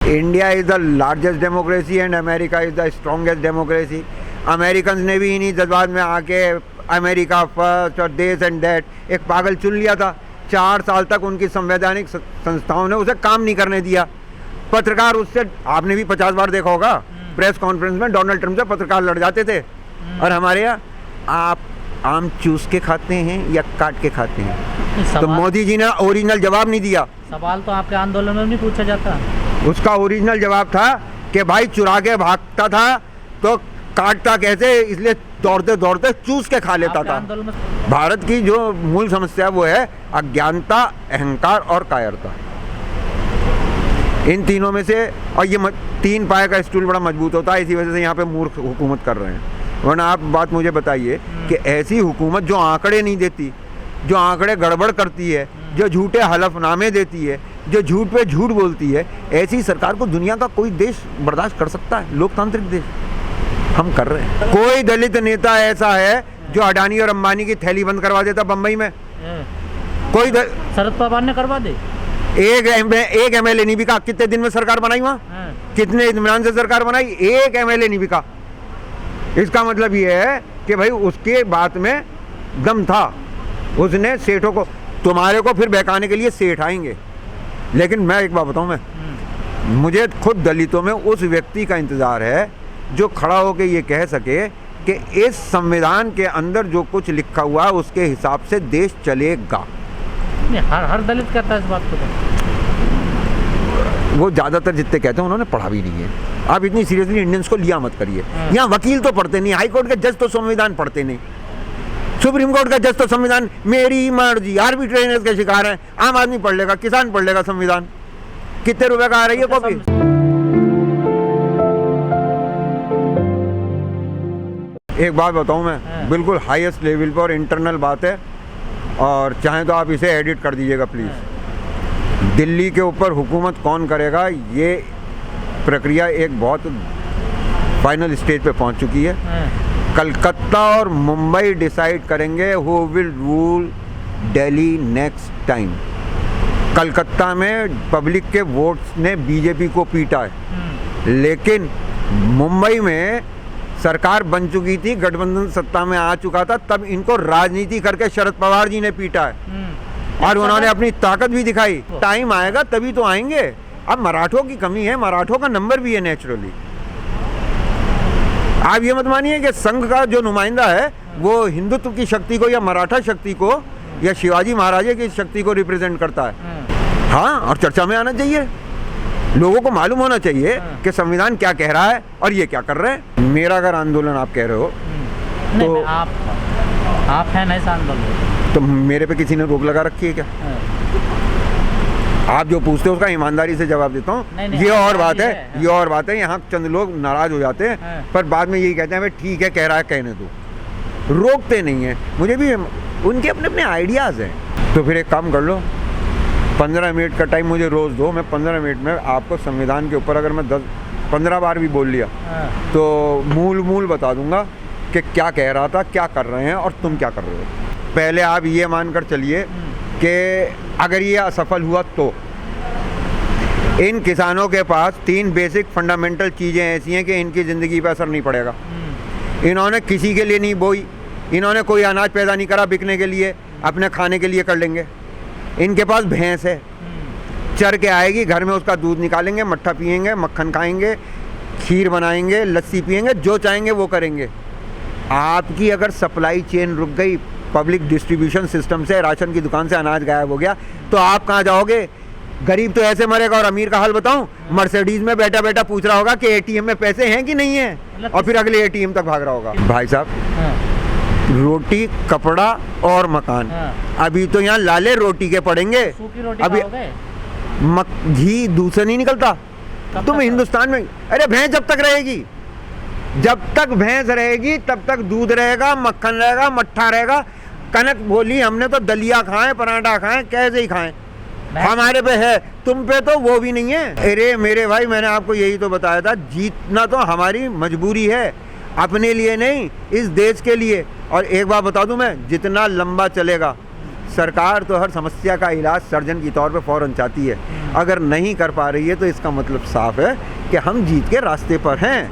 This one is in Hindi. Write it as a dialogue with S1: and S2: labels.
S1: India is the largest democracy and America is the strongest democracy. American ने भी इन्हीं जज्बात में आके अमेरिका फर्स्ट और दिस एंड दैट एक पागल चुन लिया था। 4 साल तक उनकी संवैधानिक संस्थाओं ने उसे काम नहीं करने दिया। पत्रकार उससे, आपने भी 50 बार देखा होगा, प्रेस कॉन्फ्रेंस में डोनाल्ड ट्रंप से पत्रकार लड़ जाते थे। और हमारे यहाँ आप आम चूस के खाते हैं या काट के खाते हैं? तो मोदी जी ने ओरिजिनल जवाब नहीं दिया।
S2: सवाल तो आपके आंदोलन में नहीं पूछा जाता।
S1: उसका ओरिजिनल जवाब था कि भाई चुरा के भागता था तो काटता कैसे, इसलिए दौड़ते दौड़ते चूस के खा लेता था। भारत की जो मूल समस्या वो है अज्ञानता, अहंकार और कायरता। इन तीनों में से, और ये 3 पाए का स्टूल बड़ा मजबूत होता है, इसी वजह से यहाँ पे मूर्ख हुकूमत कर रहे हैं। वरना आप बात मुझे बताइए कि ऐसी हुकूमत जो आंकड़े नहीं देती, जो आंकड़े गड़बड़ करती है, जो झूठे हलफनामे देती है, जो झूठ पे झूठ बोलती है, ऐसी सरकार को दुनिया का कोई देश बर्दाश्त कर सकता है? लोकतांत्रिक देश हम कर रहे हैं। कोई दलित नेता ऐसा है जो अडानी और अंबानी की थैली बंद करवा देता बम्बई में? कोई
S2: शरद पवार ने करवा दे।
S1: एक एमएलए नहीं बिका। कितने दिन में सरकार बनाई वहाँ? कितने इत्मीनान से सरकार बनाई? एक एमएलए नहीं बिका। इसका मतलब ये है कि भाई उसके बात में दम था। उसने सेठों को, तुम्हारे को फिर बहकाने के लिए सेठ आएंगे। लेकिन मैं एक बात बताऊं, मुझे खुद दलितों में उस व्यक्ति का इंतजार है जो खड़ा होकर ये कह सके कि इस संविधान के अंदर जो कुछ लिखा हुआ है उसके हिसाब से देश चलेगा।
S2: हर दलित कहता है इस बात को।
S1: वो ज़्यादातर जितने कहते हैं उन्होंने पढ़ा भी नहीं है। आप इतनी सीरियसली इंडियंस को लिया मत करिए। यहाँ वकील तो पढ़ते नहीं, हाई कोर्ट के जज तो संविधान पढ़ते नहीं, सुप्रीम कोर्ट का जज तो संविधान मेरी मर्जी, आर्बिट्रेरियस के शिकार है। आम आदमी पढ़ लेगा, किसान पढ़ लेगा संविधान। कितने रुपए का आ रही है कॉपी? एक बात बताऊं, मैं बिल्कुल हाईएस्ट लेवल पर इंटरनल बात है, और चाहें तो आप इसे एडिट कर दीजिएगा प्लीज़। दिल्ली के ऊपर हुकूमत कौन करेगा, ये प्रक्रिया एक बहुत फाइनल स्टेज पे पहुंच चुकी है। कलकत्ता और मुंबई डिसाइड करेंगे who will rule Delhi next time. Calcutta में पब्लिक के वोट्स ने बीजेपी को पीटा है, लेकिन मुंबई में सरकार बन चुकी थी, गठबंधन सत्ता में आ चुका था, तब इनको राजनीति करके शरद पवार जी ने पीटा है और उन्होंने अपनी ताकत भी दिखाई। टाइम आएगा तभी तो आएंगे। अब मराठों की कमी है, मराठों का नंबर भी है नेचुरली। आप ये मत मानिए कि संघ का जो नुमाइंदा है वो हिंदुत्व की शक्ति को या मराठा शक्ति को या शिवाजी महाराजे की शक्ति को रिप्रेजेंट करता है। हाँ, और चर्चा में आना चाहिए, लोगों को मालूम होना चाहिए कि संविधान क्या कह रहा है और ये क्या कर रहे हैं। मेरा अगर आंदोलन आप कह रहे हो तो
S2: आप हैं ना इस आंदोलन,
S1: तो मेरे पे किसी ने रोक लगा रखी है क्या? आप जो पूछते हो उसका ईमानदारी से जवाब देता हूँ। ये और बात है, ये और बात है। यहाँ चंद लोग नाराज हो जाते हैं पर बाद में यही कहते हैं भाई ठीक है, कह रहा है कहने दो, रोकते नहीं है। मुझे भी उनके अपने अपने आइडियाज़ हैं। तो फिर एक काम कर लो, 15 मिनट का टाइम मुझे रोज़ दो, मैं 15 मिनट में आपको संविधान के ऊपर अगर मैं 10-15 बार भी बोल लिया तो मूल बता दूंगा कि क्या कह रहा था, क्या कर रहे हैं और तुम क्या कर रहे हो। पहले आप ये मानकर चलिए कि अगर ये असफल हुआ तो इन किसानों के पास 3 बेसिक फंडामेंटल चीज़ें ऐसी हैं कि इनकी ज़िंदगी पर असर नहीं पड़ेगा। इन्होंने किसी के लिए नहीं बोई, इन्होंने कोई अनाज पैदा नहीं करा बिकने के लिए, अपने खाने के लिए कर लेंगे। इनके पास भैंस है, चर के आएगी, घर में उसका दूध निकालेंगे, मट्ठा पिएंगे, मक्खन खाएंगे, खीर बनाएंगे, लस्सी पिएंगे, जो चाहेंगे वो करेंगे। आपकी अगर सप्लाई चेन रुक गई, पब्लिक डिस्ट्रीब्यूशन सिस्टम से, राशन की दुकान से अनाज गायब हो गया, तो आप कहाँ जाओगे? गरीब तो ऐसे मरेगा। और अमीर का हाल बताऊं, मर्सिडीज में बैठा बैठा पूछ रहा होगा कि एटीएम में पैसे हैं कि नहीं है, और फिर अगले एटीएम तक भाग रहा होगा। भाई साहब, रोटी, कपड़ा और मकान, अभी तो यहाँ लाले रोटी के पड़ेंगे। अभी घी दूध से नहीं निकलता। तुम हिंदुस्तान में, अरे भैंस जब तक रहेगी, जब तक भैंस रहेगी तब तक दूध रहेगा, मक्खन रहेगा, मट्ठा रहेगा। कनक बोली हमने तो दलिया खाएं, पराठा खाएं, कैसे ही खाएं, हमारे पे है, तुम पे तो वो भी नहीं है। अरे मेरे भाई, मैंने आपको यही तो बताया था, जीतना तो हमारी मजबूरी है, अपने लिए नहीं, इस देश के लिए। और एक बात बता दूं मैं, जितना लंबा चलेगा सरकार तो हर समस्या का इलाज सर्जन की तौर पे फ़ौरन चाहती है। अगर नहीं कर पा रही है तो इसका मतलब साफ है कि हम जीत के रास्ते पर हैं।